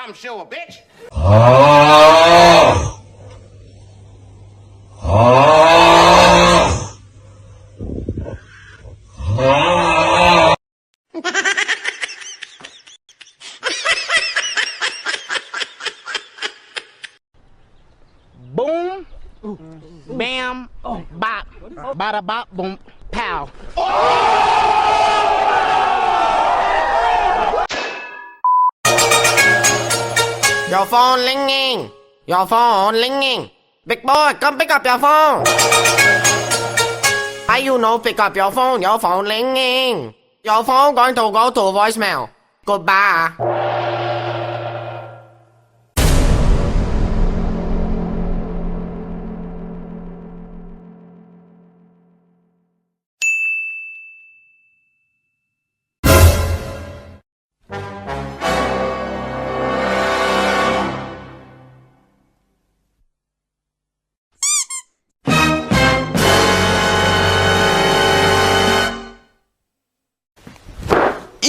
I'm sure, bitch. Boom, bam, bop, bada bop, boom, pow. Your phone ringing. Your phone ringing. Big boy, come pick up your phone. Why you no pick up your phone? Your phone ringing. Your phone going to go to voicemail. Goodbye.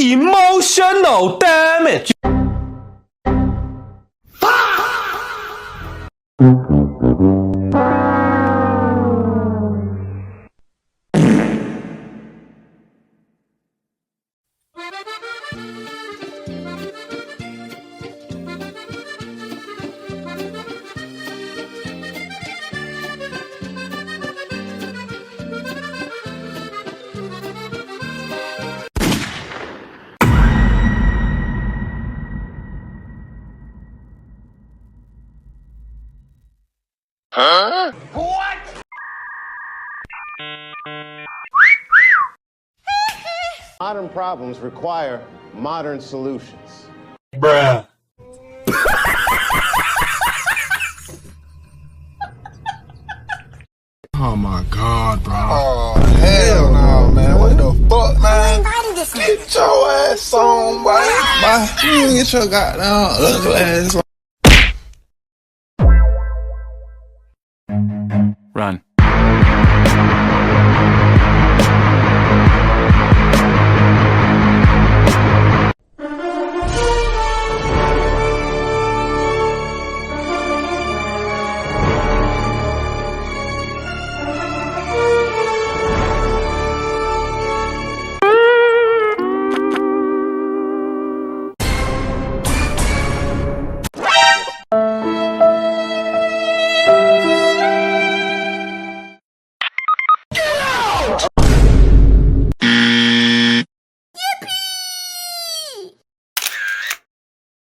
Emotional damage. What? Modern problems require modern solutions. Bruh. Oh my God, bro. Oh, hell no, man. What the fuck, man? Get your ass on, boy. Bye. You get your goddamn ugly ass on. Run.